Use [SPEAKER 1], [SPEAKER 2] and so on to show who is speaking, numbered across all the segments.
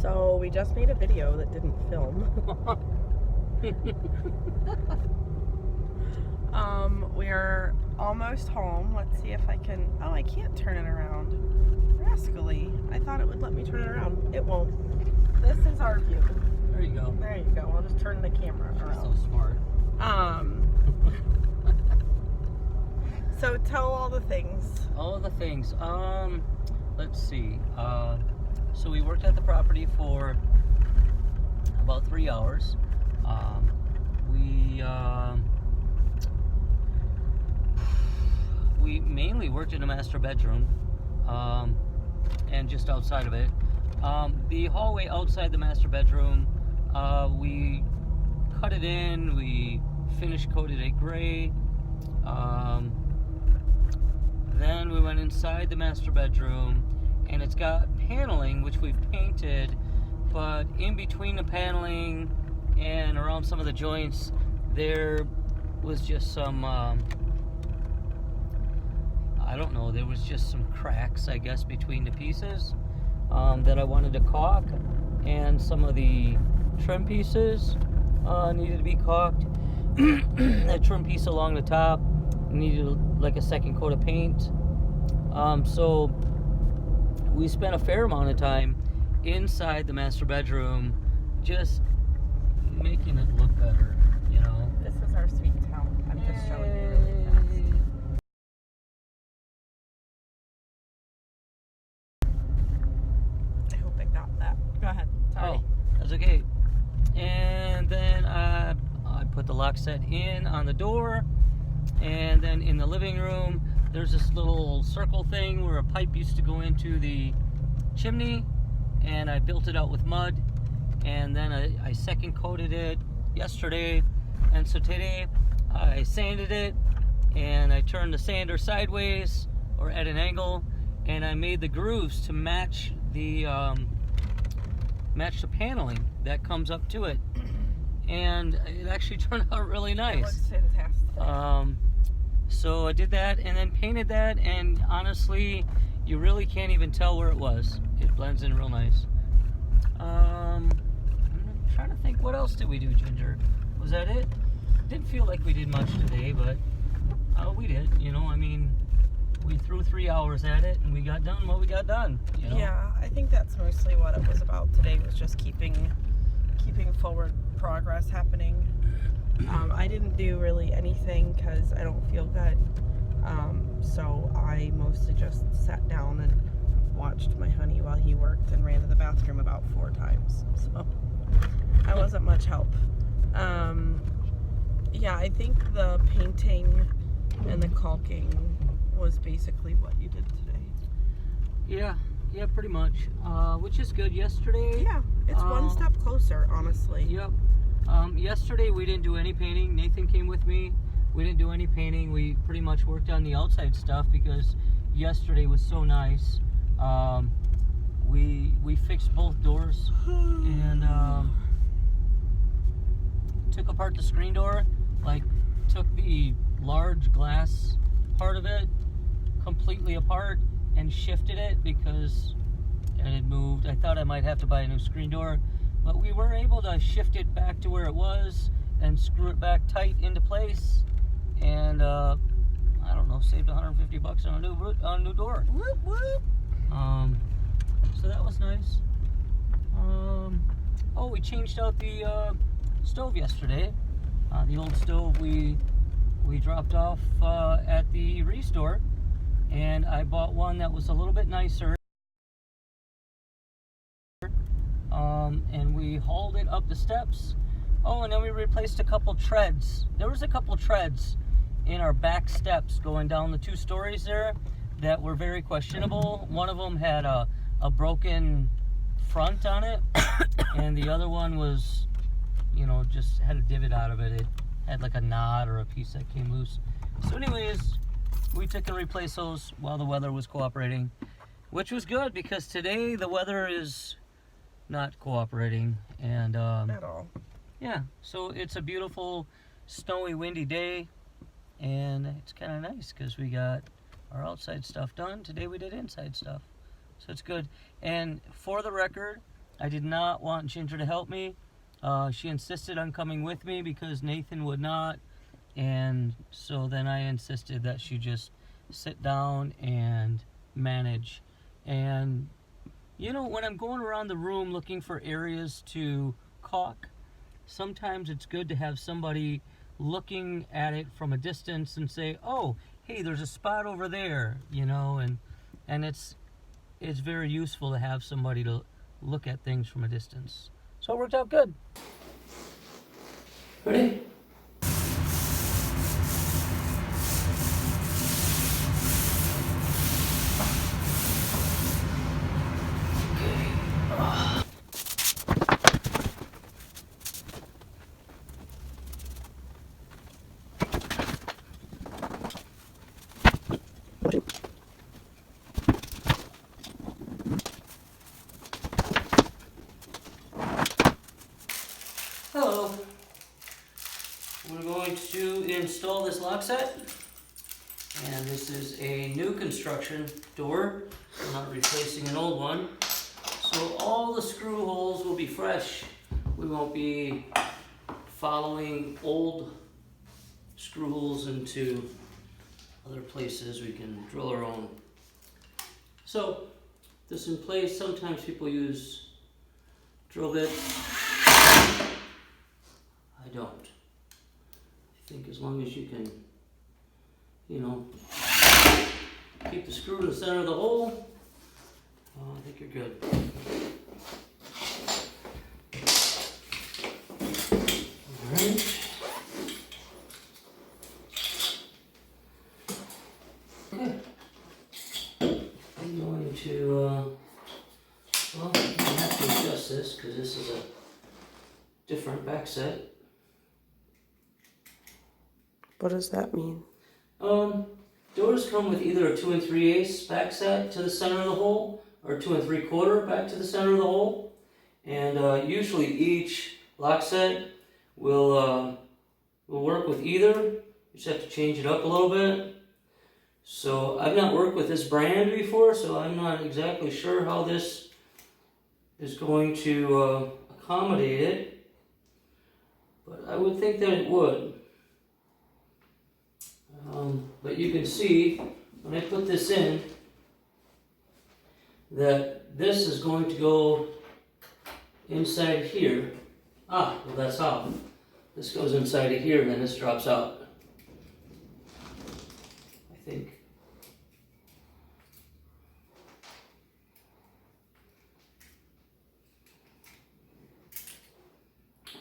[SPEAKER 1] So we just made a video that didn't film. We're almost home. Let's see if I can. Oh, I can't turn it around. Rascally. I thought it would let me turn it around. It won't. This is our view.
[SPEAKER 2] There you go.
[SPEAKER 1] There you go. I'll just turn the camera around.
[SPEAKER 2] So smart.
[SPEAKER 1] So tell all the things.
[SPEAKER 2] All of the things. Let's see. So we worked at the property for about 3 hours. We mainly worked in the master bedroom, and just outside of it. The hallway outside the master bedroom, we cut it in, we finish coated it gray. Then we went inside the master bedroom, and it's got paneling, which we've painted, but in between the paneling and around some of the joints, there was just some, I don't know, there was just some cracks, I guess, between the pieces that I wanted to caulk, and some of the trim pieces needed to be caulked. That trim piece along the top needed like a second coat of paint. So we spent a fair amount of time inside the master bedroom just making it look better, you know.
[SPEAKER 1] This is our sweet town. I'm just showing you really fast. I hope it got that. Go ahead. Sorry.
[SPEAKER 2] Oh, that's okay. And then I put the lock set in on the door, and then in the living room there's this little circle thing where a pipe used to go into the chimney, and I built it out with mud, and then I second coated it yesterday, and so today I sanded it, and I turned the sander sideways or at an angle, and I made the grooves to match the paneling that comes up to it, and it actually turned out really nice.
[SPEAKER 1] It looks fantastic.
[SPEAKER 2] So I did that and then painted that, and honestly, you really can't even tell where it was. It blends in real nice. I'm trying to think, what else did we do, Ginger? Was that it? Didn't feel like we did much today, but we did. You know, I mean, we threw 3 hours at it, and we got done what we got done. You know?
[SPEAKER 1] Yeah, I think that's mostly what it was about today, was just keeping forward progress happening. I didn't do really anything because I don't feel good. So I mostly just sat down and watched my honey while he worked and ran to the bathroom about 4 times. So I wasn't much help. Yeah, I think the painting and the caulking was basically what you did today.
[SPEAKER 2] Yeah, pretty much. Which is good. Yesterday.
[SPEAKER 1] Yeah, it's one step closer, honestly.
[SPEAKER 2] Yep. Yesterday we didn't do any painting. Nathan came with me. We didn't do any painting. We pretty much worked on the outside stuff because yesterday was so nice. We fixed both doors and took apart the screen door. Like, took the large glass part of it completely apart and shifted it because it had moved. I thought I might have to buy a new screen door, but we were able to shift it back to where it was and screw it back tight into place, and I don't know, saved $150 on a new door.
[SPEAKER 1] Whoop, whoop.
[SPEAKER 2] So that was nice. Oh, we changed out the stove yesterday. The old stove we dropped off at the restore, and I bought one that was a little bit nicer. And we hauled it up the steps. Oh, and then we replaced a couple treads. There was a couple treads in our back steps going down the 2 stories there that were very questionable. One of them had a broken front on it, and the other one was, you know, just had a divot out of it. It had like a knot or a piece that came loose. So anyways, we took and replaced those while the weather was cooperating, which was good because today the weather is not cooperating, and
[SPEAKER 1] At all.
[SPEAKER 2] yeah, so it's a beautiful snowy, windy day, and it's kind of nice because we got our outside stuff done. Today we did inside stuff, so it's good. And for the record, I did not want Ginger to help me. She insisted on coming with me because Nathan would not. And so then I insisted that she just sit down and manage. And you know, when I'm going around the room looking for areas to caulk, sometimes it's good to have somebody looking at it from a distance and say, oh, hey, there's a spot over there, you know, and it's very useful to have somebody to look at things from a distance. So it worked out good. Ready? Hello. We're going to install this lock set, and this is a new construction door. I'm not replacing an old one. So all the screw holes will be fresh. We won't be following old screw holes into other places. We can drill our own. So this in place, sometimes people use drill bits. I don't. I think as long as you can, you know, keep the screw in the center of the hole, I think you're good. Alright. Okay. I'm going to, well, I have to adjust this because this is a different back set.
[SPEAKER 1] What does that mean?
[SPEAKER 2] Doors come with either a 2 3/8 back set to the center of the hole, or 2 3/4 back to the center of the hole. And usually each lock set will work with either. You just have to change it up a little bit. So I've not worked with this brand before, so I'm not exactly sure how this is going to accommodate it. But I would think that it would. But you can see when I put this in that this is going to go inside here. Well, that's how. This goes inside of here and then this drops out. I think.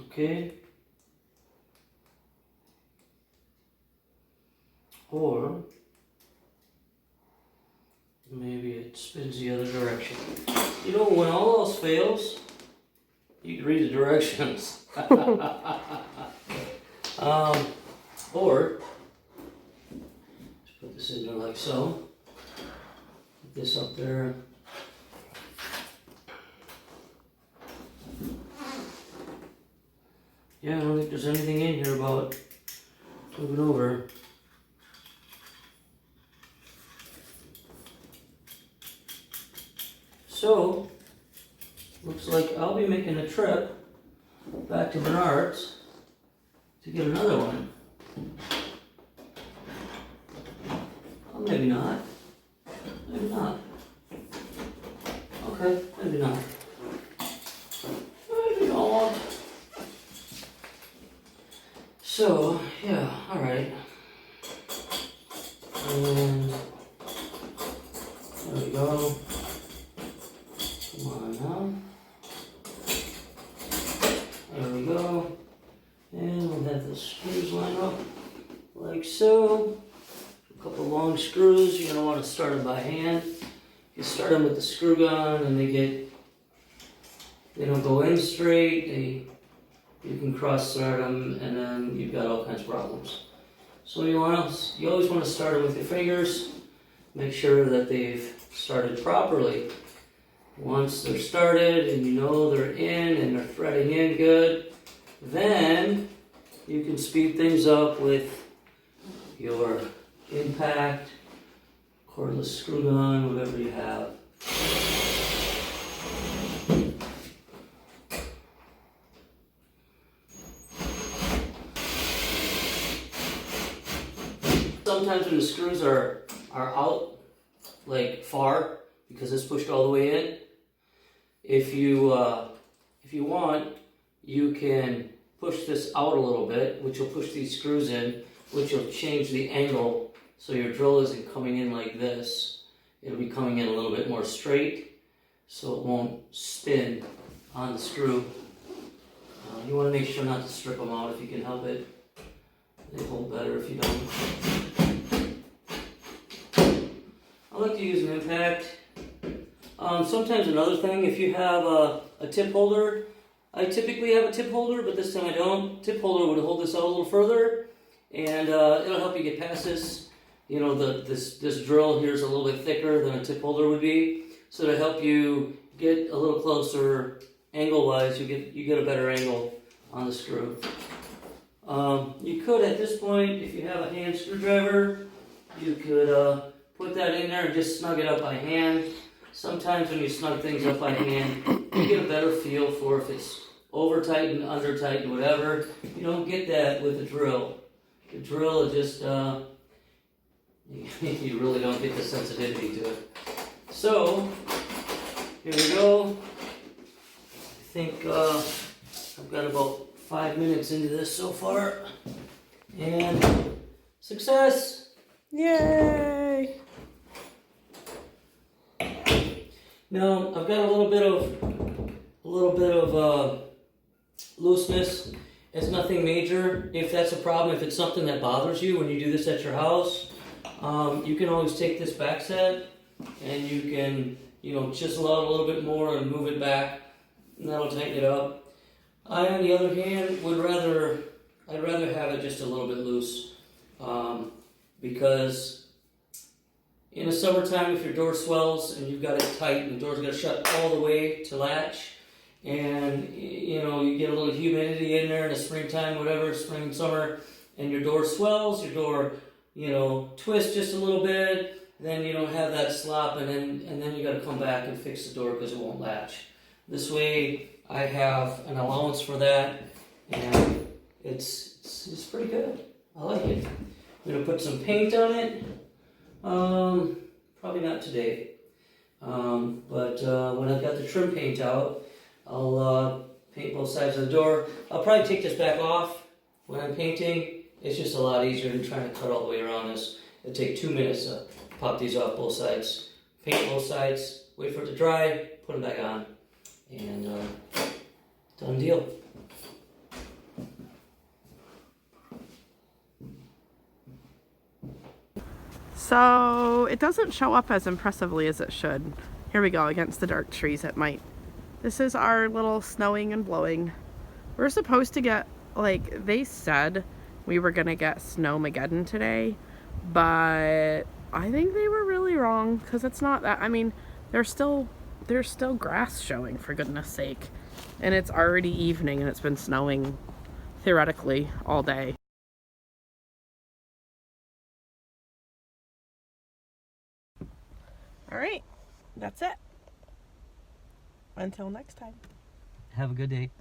[SPEAKER 2] Okay. Or maybe it spins the other direction. You know, when all else fails, you can read the directions. Or just put this in there like so. Put this up there. Yeah, I don't think there's anything in here about moving over. So, looks like I'll be making a trip back to Menards to get another one. Oh, maybe not. Maybe not. Okay, maybe not. Maybe not. So, yeah, alright. And there we go. Come on now. There we go. And we'll have the screws line up like so. A couple long screws. You're going to want to start them by hand. You start them with the screw gun and they don't go in straight. You can cross thread them and then you've got all kinds of problems. So you always want to start them with your fingers. Make sure that they've started properly. Once they're started and you know they're in and they're threading in good, then you can speed things up with your impact, cordless screw gun, whatever you have. sometimes when the screws are out like far because it's pushed all the way in, if you want, you can push this out a little bit, which will push these screws in, which will change the angle so your drill isn't coming in like this. It'll be coming in a little bit more straight so it won't spin on the screw. You want to make sure not to strip them out if you can help it. They hold better if you don't. I like to use an impact. Sometimes another thing, if you have a tip holder, I typically have a tip holder, but this time I don't. Tip holder would hold this out a little further, and it'll help you get past this. You know, this drill here is a little bit thicker than a tip holder would be, so to help you get a little closer angle-wise, you get a better angle on the screw. You could, at this point, if you have a hand screwdriver, you could put that in there and just snug it up by hand. Sometimes when you snug things up by hand, you get a better feel for if it's over-tightened, under-tightened, whatever. You don't get that with the drill. The drill is just, you really don't get the sensitivity to it. So, here we go. I think I've got about 5 minutes into this so far. And success!
[SPEAKER 1] Yay!
[SPEAKER 2] Now I've got a little bit of looseness. It's nothing major. If that's a problem, if it's something that bothers you when you do this at your house, you can always take this back set and you can, chisel out a little bit more and move it back, and that'll tighten it up. I, on the other hand, I'd rather have it just a little bit loose, because in the summertime, if your door swells and you've got it tight and the door's got to shut all the way to latch, and you get a little humidity in there in the springtime, whatever, spring and summer, and your door swells, your door, twists just a little bit, then you don't have that slop, and then you got to come back and fix the door because it won't latch. This way, I have an allowance for that, and it's pretty good. I like it. I'm gonna put some paint on it. Probably not today, but when I've got the trim paint out, I'll paint both sides of the door. I'll probably take this back off when I'm painting. It's just a lot easier than trying to cut all the way around this. It'll take 2 minutes to pop these off both sides. Paint both sides, wait for it to dry, put them back on, and done deal.
[SPEAKER 1] So it doesn't show up as impressively as it should. Here we go, against the dark trees it might. This is our little snowing and blowing. We're supposed to get, they said we were gonna get Snowmageddon today, but I think they were really wrong, because it's not that. I mean, there's still grass showing, for goodness sake, and it's already evening and it's been snowing theoretically all day. All right, that's it. Until next time.
[SPEAKER 2] Have a good day.